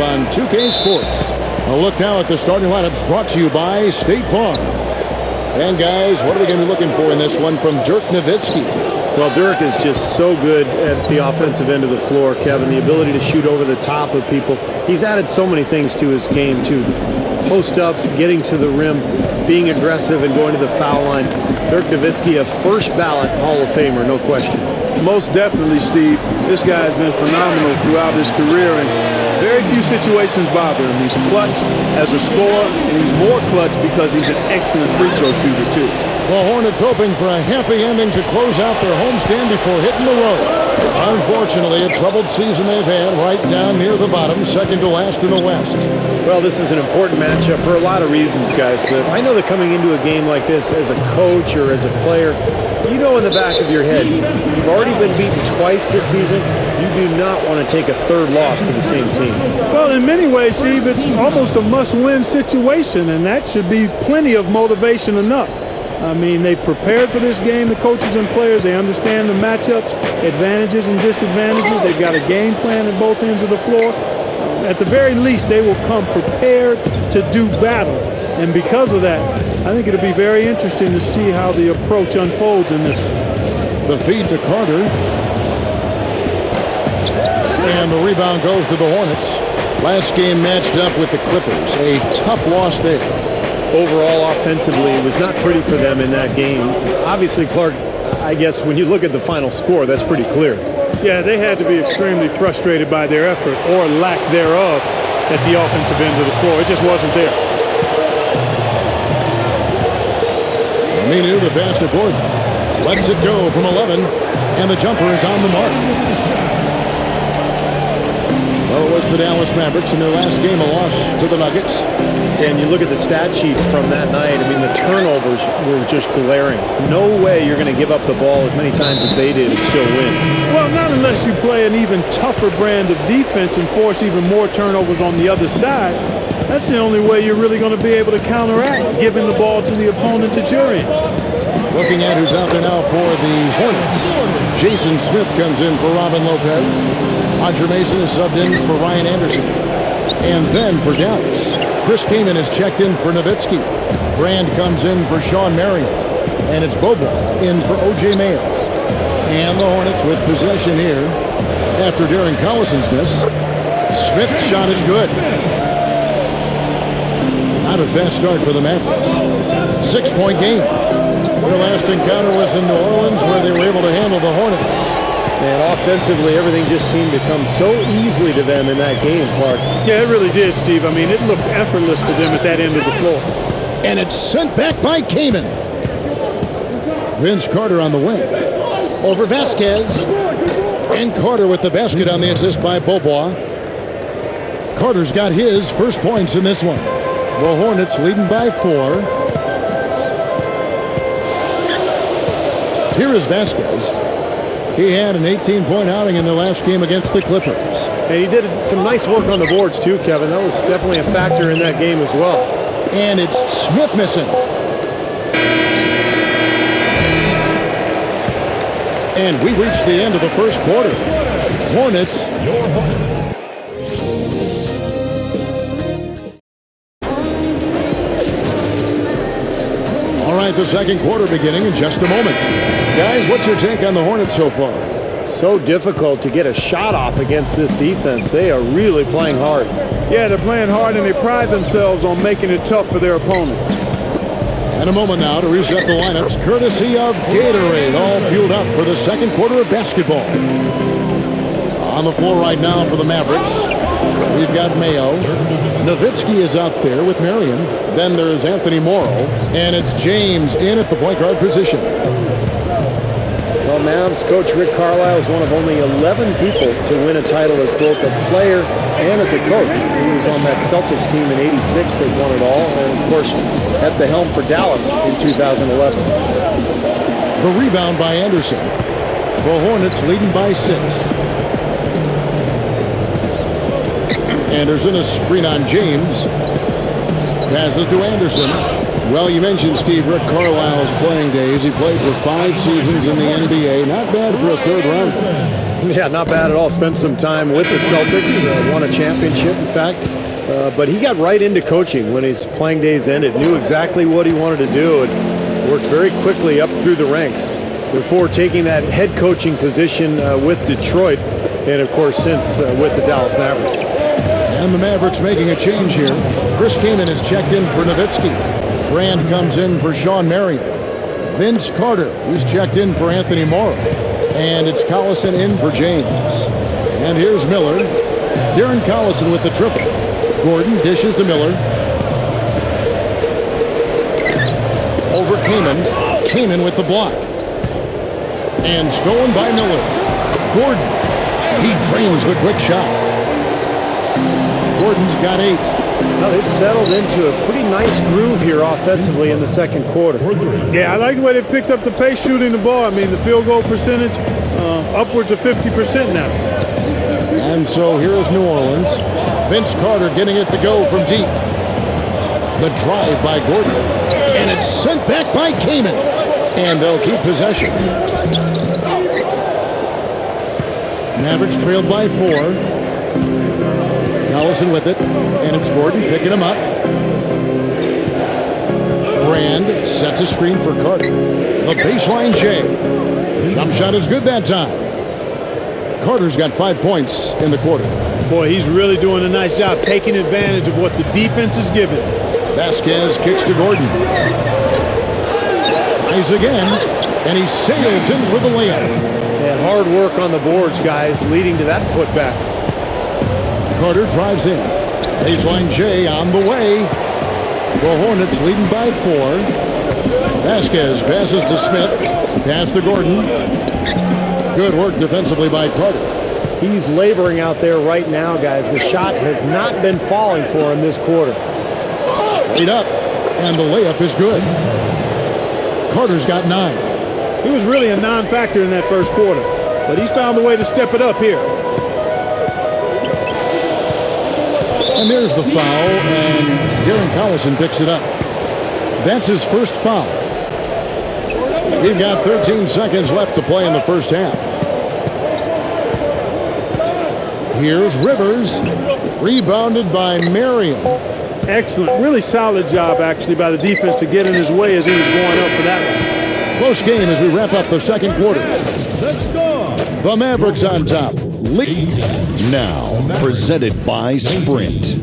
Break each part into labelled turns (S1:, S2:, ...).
S1: On 2K Sports. A look now at the starting lineups brought to you by State Farm. And guys, what are we going to be looking for in this one from Dirk Nowitzki?
S2: Well, Dirk is just so good at the offensive end of the floor, Kevin. The ability to shoot over the top of people. He's added so many things to his game, too. Post-ups, getting to the rim, being aggressive, and going to the foul line. Dirk Nowitzki, a first-ballot Hall of Famer, no question.
S3: Most definitely, Steve. This guy has been phenomenal throughout his career, and very few situations bother him. He's clutch as a scorer, and he's more clutch because he's an excellent free throw shooter, too.
S1: The Hornets hoping for a happy ending to close out their homestand before hitting the road. Unfortunately, a troubled season they've had right down near the bottom, second to last in the West.
S2: Well, this is an important matchup for a lot of reasons, guys, but I know that coming into a game like this as a coach or as a player, you know in the back of your head, you've already been beaten twice this season. You do not want to take a third loss to the same team.
S3: Well, in many ways, Steve, it's almost a must-win situation, and that should be plenty of motivation enough. I mean, they've prepared for this game, the coaches and players. They understand the matchups, advantages and disadvantages. They've got a game plan at both ends of the floor. At the very least, they will come prepared to do battle. And because of that, I think it'll be very interesting to see how the approach unfolds in this one.
S1: The feed to Carter. And the rebound goes to the Hornets. Last game matched up with the Clippers. A tough loss there.
S2: Overall, offensively, it was not pretty for them in that game. Obviously, Clark, I guess when you look at the final score, that's pretty clear.
S3: Yeah, they had to be extremely frustrated by their effort or lack thereof at the offensive end of the floor. It just wasn't there.
S1: Aminu, the pass to Gordon. Lets it go from 11, and the jumper is on the mark. Well, it was the Dallas Mavericks in their last game, a loss to the Nuggets.
S2: And you look at the stat sheet from that night, I mean, the turnovers were just glaring. No way you're going to give up the ball as many times as they did and still win.
S3: Well, not unless you play an even tougher brand of defense and force even more turnovers on the other side. That's the only way you're really going to be able to counteract giving the ball to the opponent at your end.
S1: Looking at who's out there now for the Hornets. Jason Smith comes in for Robin Lopez. Roger Mason is subbed in for Ryan Anderson. And then for Dallas, Chris Kaman is checked in for Nowitzki. Brand comes in for Sean Marion. And it's Bobo in for O.J. Mayo. And the Hornets with possession here after Darren Collison's miss. Smith's shot is good. Not a fast start for the Mavericks. 6-point game. Their last encounter was in New Orleans where they were able to handle the Hornets.
S2: And offensively, everything just seemed to come so easily to them in that game, Clark.
S3: Yeah, it really did, Steve. I mean, it looked effortless for them at that end of the floor.
S1: And it's sent back by Kaman. Vince Carter on the wing. Over Vasquez. And Carter with the basket on the assist by Bobois. Carter's got his first points in this one. The Hornets leading by 4. Here is Vasquez. He had an 18-point outing in the last game against the Clippers.
S2: And he did some nice work on the boards too, Kevin. That was definitely a factor in that game as well.
S1: And it's Smith missing. And we reached the end of the first quarter. Hornets. Your Hornets. All right, the second quarter beginning in just a moment. Guys, what's your take on the Hornets so far?
S2: So difficult to get a shot off against this defense. They are really playing hard.
S3: Yeah, they're playing hard, and they pride themselves on making it tough for their opponents.
S1: And a moment now to reset the lineups, courtesy of Gatorade, all fueled up for the second quarter of basketball. On the floor right now for the Mavericks, we've got Mayo. Nowitzki is out there with Marion. Then there's Anthony Morrow, and it's James in at the point guard position.
S2: Well, Mavs coach Rick Carlisle is one of only 11 people to win a title as both a player and as a coach. He was on that Celtics team in '86 that won it all, and of course at the helm for Dallas in 2011.
S1: The rebound by Anderson. The Hornets leading by 6. Anderson, a screen on James. Passes to Anderson. Well, you mentioned Steve Rick Carlisle's playing days. He played for 5 seasons in the NBA. Not bad for a third round.
S2: Yeah, not bad at all. Spent some time with the Celtics. Won a championship, in fact. But he got right into coaching when his playing days ended. Knew exactly what he wanted to do and worked very quickly up through the ranks before taking that head coaching position with Detroit. And, of course, since with the Dallas Mavericks.
S1: And the Mavericks making a change here. Chris Kaman is checked in for Nowitzki. Brand comes in for Sean Marion. Vince Carter, who's checked in for Anthony Morrow. And it's Collison in for James. And here's Miller. Darren Collison with the triple. Gordon dishes to Miller. Over Kaman. Kaman with the block. And stolen by Miller. Gordon. He drains the quick shot. Gordon's got 8.
S2: Well, they've settled into a pretty nice groove here offensively in the second quarter.
S3: Yeah, I like the way they picked up the pace shooting the ball. I mean, the field goal percentage upwards of 50% now.
S1: And so here is New Orleans. Vince Carter getting it to go from deep. The drive by Gordon. And it's sent back by Kaman. And they'll keep possession. Mavericks trailed by 4. Collison with it. And it's Gordon picking him up. Brand sets a screen for Carter. The baseline J. Jump shot is good that time. Carter's got 5 points in the quarter.
S3: Boy, he's really doing a nice job taking advantage of what the defense is giving.
S1: Vasquez kicks to Gordon. Tries again, and he sails in for the layup.
S2: And hard work on the boards, guys, leading to that putback.
S1: Carter drives in. Baseline J on the way. The Hornets leading by 4. Vasquez passes to Smith. Pass to Gordon. Good work defensively by Carter.
S2: He's laboring out there right now, guys. The shot has not been falling for him this quarter.
S1: Straight up, and the layup is good. Carter's got 9.
S3: He was really a non-factor in that first quarter, but he's found a way to step it up here.
S1: And there's the foul, and Darren Collison picks it up. That's his first foul. We've got 13 seconds left to play in the first half. Here's Rivers, rebounded by Marion.
S3: Excellent, really solid job actually by the defense to get in his way as he was going up for that one.
S1: Close game as we wrap up the second quarter. The Mavericks on top.
S4: Now, presented by Sprint.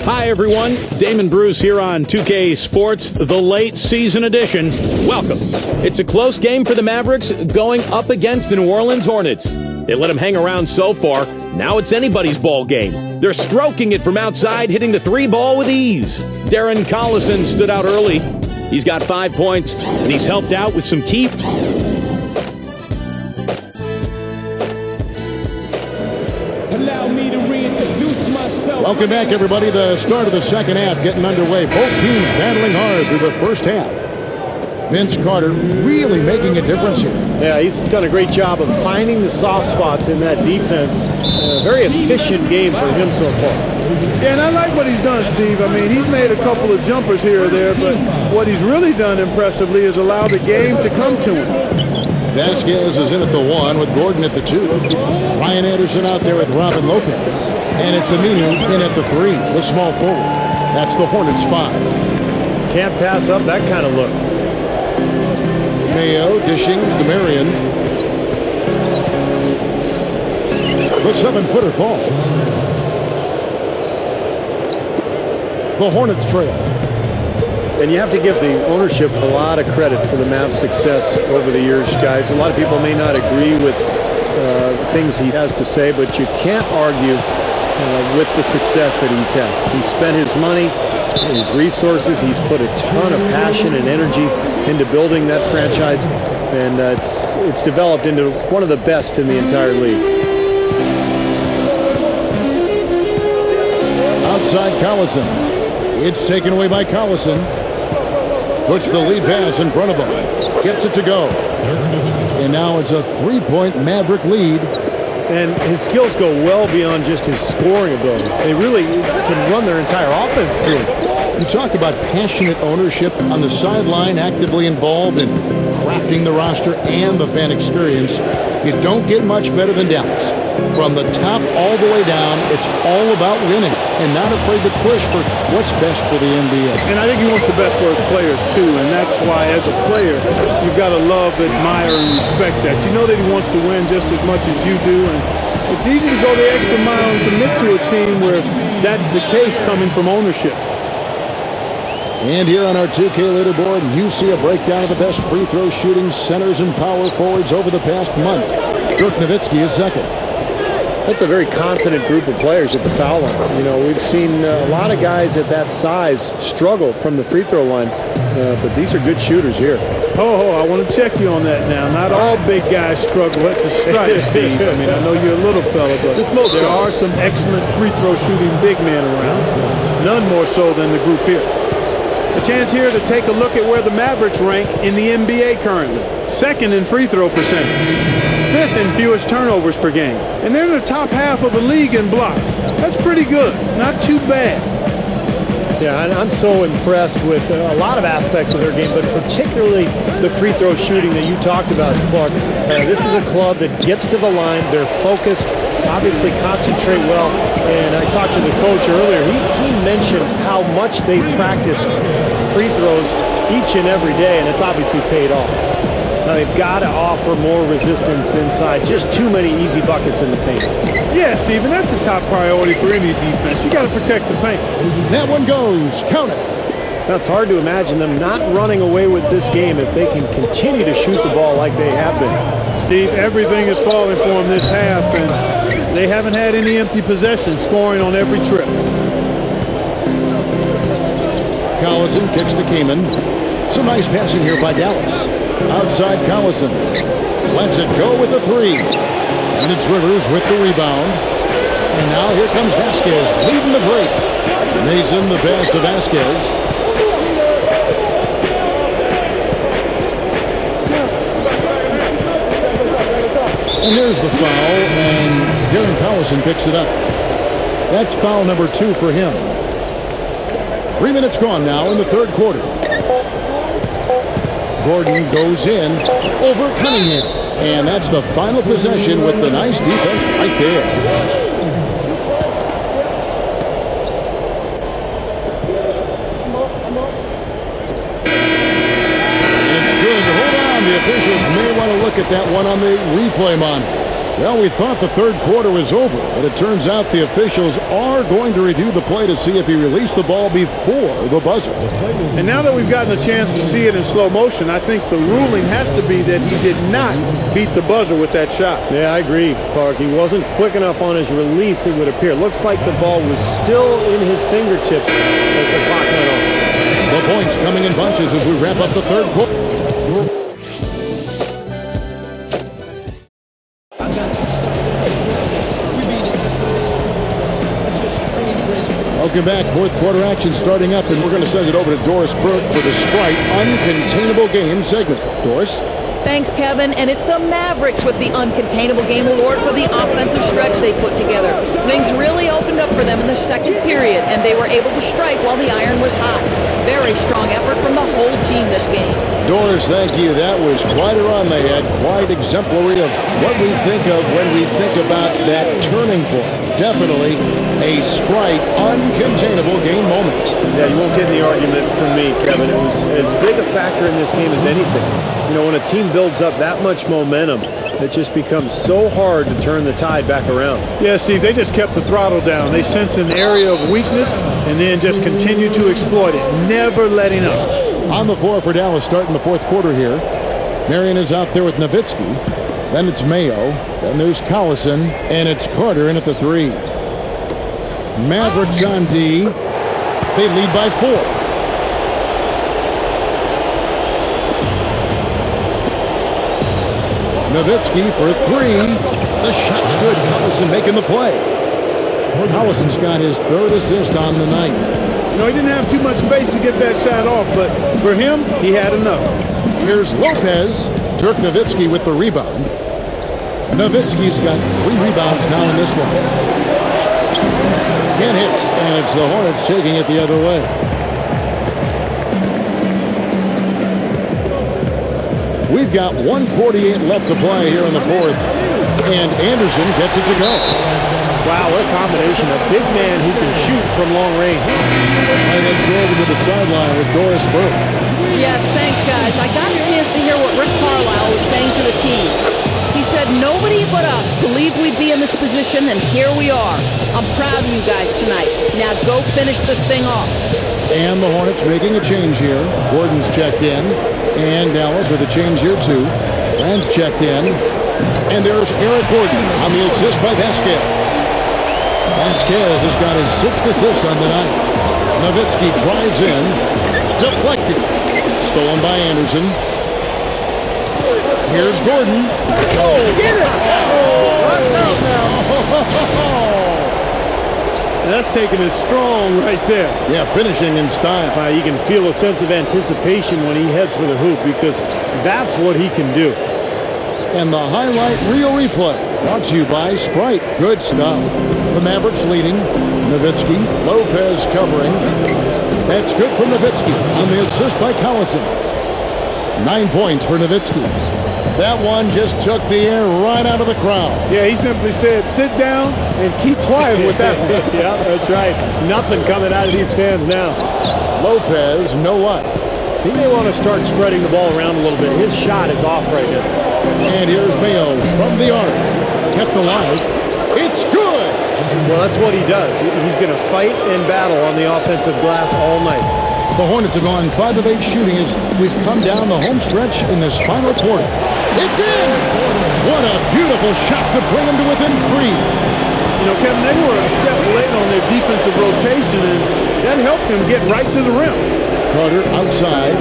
S5: Hi, everyone. Damon Bruce here on 2K Sports, the late season edition. Welcome. It's a close game for the Mavericks going up against the New Orleans Hornets. They let them hang around so far. Now it's anybody's ball game. They're stroking it from outside, hitting the 3 ball with ease. Darren Collison stood out early. He's got 5 points, and he's helped out with some key.
S6: Allow me to reintroduce myself.
S1: Welcome back, everybody. The start of the second half getting underway. Both teams battling hard through the first half. Vince Carter really making a difference here.
S2: Yeah, he's done a great job of finding the soft spots in that defense. Very efficient game for him so far.
S3: Yeah, and I like what he's done, Steve. I mean, he's made a couple of jumpers here or there, but what he's really done impressively is allow the game to come to him.
S1: Vasquez is in at the 1 with Gordon at the 2. Ryan Anderson out there with Robin Lopez. And it's Aminu in at the 3, the small forward. That's the Hornets 5.
S2: Can't pass up that kind of look.
S1: Mayo dishing to Marion. The 7-footer falls. The Hornets trail.
S2: And you have to give the ownership a lot of credit for the Mavs' success over the years, guys. A lot of people may not agree with things he has to say, but you can't argue with the success that he's had. He's spent his money, his resources. He's put a ton of passion and energy into building that franchise, and it's developed into one of the best in the entire league.
S1: Outside Collison. It's taken away by Collison. Puts the lead pass in front of him. Gets it to go. And now it's a 3-point Maverick lead.
S2: And his skills go well beyond just his scoring ability. They really can run their entire offense through him.
S1: You talk about passionate ownership on the sideline, actively involved in crafting the roster and the fan experience. You don't get much better than Dallas. From the top all the way down, it's all about winning and not afraid to push for what's best for the NBA.
S3: And I think he wants the best for his players, too, and that's why, as a player, you've got to love, admire, and respect that. You know that he wants to win just as much as you do, and it's easy to go the extra mile and commit to a team where that's the case coming from ownership.
S1: And here on our 2K leaderboard, you see a breakdown of the best free throw shooting centers and power forwards over the past month. Dirk Nowitzki is second.
S2: That's a very confident group of players at the foul line. You know, we've seen a lot of guys at that size struggle from the free throw line, but these are good shooters here.
S3: I want to check you on that now. Not all big guys struggle at the stripe, Steve. I mean, I know you're a little fella, but there are some excellent free throw shooting big men around. None more so than the group here. A chance here to take a look at where the Mavericks rank in the NBA currently. Second in free throw percentage. Fifth in fewest turnovers per game. And they're in the top half of the league in blocks. That's pretty good. Not too bad.
S2: Yeah, and I'm so impressed with a lot of aspects of their game, but particularly the free throw shooting that you talked about, Clark. This is a club that gets to the line. They're focused, obviously concentrate well. And I talked to the coach earlier. He mentioned how much they practice free throws each and every day, and it's obviously paid off. Now they've got to offer more resistance inside. Just too many easy buckets in the paint.
S3: Yeah, Stephen, that's the top priority for any defense. You got to protect the paint.
S1: That one goes. Count it.
S2: Now, it's hard to imagine them not running away with this game if they can continue to shoot the ball like they have been.
S3: Steve, everything is falling for them this half, and they haven't had any empty possessions, scoring on every trip.
S1: Collison kicks to Kaman. Some nice passing here by Dallas. Outside Collison. Lets it go with a three. And it's Rivers with the rebound. And now here comes Vasquez leading the break. Mason the pass to Vasquez. And there's the foul, and Darren Collison picks it up. That's foul number 2 for him. 3 minutes gone now in the third quarter. Gordon goes in over Cunningham. And that's the final possession with the nice defense right there. It's good. Hold on. The officials may want to look at that one on the replay monitor. Well, we thought the third quarter was over, but it turns out the officials are going to review the play to see if he released the ball before the buzzer.
S3: And now that we've gotten a chance to see it in slow motion, I think the ruling has to be that he did not beat the buzzer with that shot.
S2: Yeah, I agree, Clark. He wasn't quick enough on his release, it would appear. Looks like the ball was still in his fingertips as the clock went on.
S1: The points coming in bunches as we wrap up the third quarter. Welcome back. Fourth quarter action starting up, and we're going to send it over to Doris Burke for the Sprite Uncontainable Game segment. Doris?
S7: Thanks, Kevin. And it's the Mavericks with the Uncontainable Game Award for the offensive stretch they put together. Things really opened up for them in the second period, and they were able to strike while the iron was hot. Very strong effort from the whole team this game.
S1: Doris, thank you. That was quite a run they had. Quite exemplary of what we think of when we think about that turning point. Definitely a Sprite Uncontainable Game moment.
S2: Yeah, you won't get any argument from me, Kevin. It was as big a factor in this game as anything. You know, when a team builds up that much momentum, it just becomes so hard to turn the tide back around.
S3: Yeah, Steve, they just kept the throttle down. They sensed an area of weakness and then just continued to exploit it, never letting up.
S1: On the floor for Dallas starting the fourth quarter here. Marion is out there with Nowitzki. Then it's Mayo. Then there's Collison. And it's Carter in at the 3. Mavericks on D. They lead by 4. Nowitzki for 3. The shot's good. Collison making the play. Collison's got his 3rd assist on the night.
S3: You know, he didn't have too much space to get that shot off, but for him, he had enough.
S1: Here's Lopez. Dirk Nowitzki with the rebound. Nowitzki's got 3 rebounds now in this one. Can't hit, and it's the Hornets taking it the other way. We've got 1:48 left to play here in the fourth, and Anderson gets it to go.
S2: Wow, what a combination. A big man who can shoot from long range.
S1: And let's go over to the sideline with Doris Burke.
S7: Yes, thanks, guys. I got a chance to hear what Rick Carlisle was saying to the team. He said nobody but us believed we'd be in this position, and here we are. I'm proud of you guys tonight. Now go finish this thing off.
S1: And the Hornets making a change here. Gordon's checked in. And Dallas with a change here, too. Rand's checked in. And there's Eric Gordon on the assist by Vasquez. Vasquez has got his 6th assist on the night. Nowitzki drives in. Deflected. Stolen by Anderson. Here's Gordon.
S3: Oh, get it! That's taking it strong right there.
S1: Yeah, finishing in style.
S2: You can feel a sense of anticipation when he heads for the hoop because that's what he can do.
S1: And the highlight reel replay brought to you by Sprite. Good stuff. The Mavericks leading. Nowitzki. Lopez covering. That's good from Nowitzki on the assist by Collison. 9 points for Nowitzki. That one just took the air right out of the crowd.
S3: Yeah, he simply said, sit down and keep quiet with that one.
S2: Yeah, that's right. Nothing coming out of these fans now.
S1: Lopez, no luck.
S2: He may want to start spreading the ball around a little bit. His shot is off right now.
S1: And here's Mayo from the arc. Kept alive. It's good.
S2: Well, that's what he does. He's going to fight and battle on the offensive glass all night.
S1: The Hornets have gone 5 of 8 shooting as we've come down the home stretch in this final quarter. It's in! What a beautiful shot to bring them to within 3.
S3: You know, Kevin, they were a step late on their defensive rotation, and that helped them get right to the rim.
S1: Carter outside.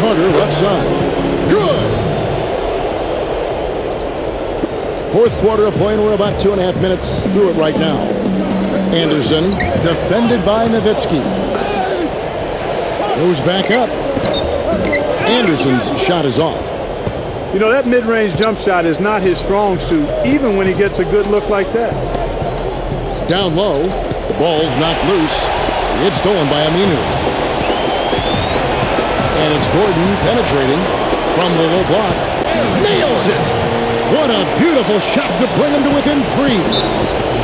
S1: Carter left side. Good! Fourth quarter of play, and we're about 2.5 minutes through it right now. Anderson, defended by Nowitzki. Goes back up. Anderson's shot is off.
S3: You know, that mid-range jump shot is not his strong suit, even when he gets a good look like that.
S1: Down low, the ball's knocked loose. It's stolen by Aminu. And it's Gordon penetrating from the low block. Nails it! What a beautiful shot to bring him to within 3.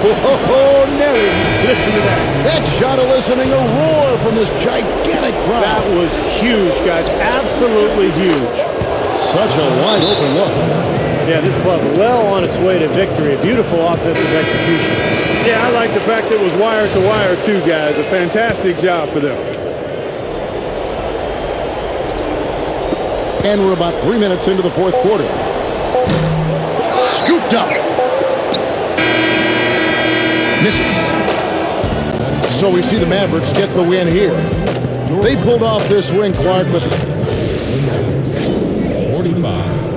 S3: Oh, Nelly, listen to that.
S1: That shot eliciting a roar from this gigantic crowd.
S2: That was huge, guys. Absolutely huge.
S1: Such a wide open look.
S2: Yeah, this club well on its way to victory. A beautiful offensive execution.
S3: Yeah, I like the fact it was wire to wire, too, guys. A fantastic job for them.
S1: And we're about 3 minutes into the fourth quarter. Scooped up. Misses. So we see the Mavericks get the win here. They pulled off this win, Clark, with
S4: 45.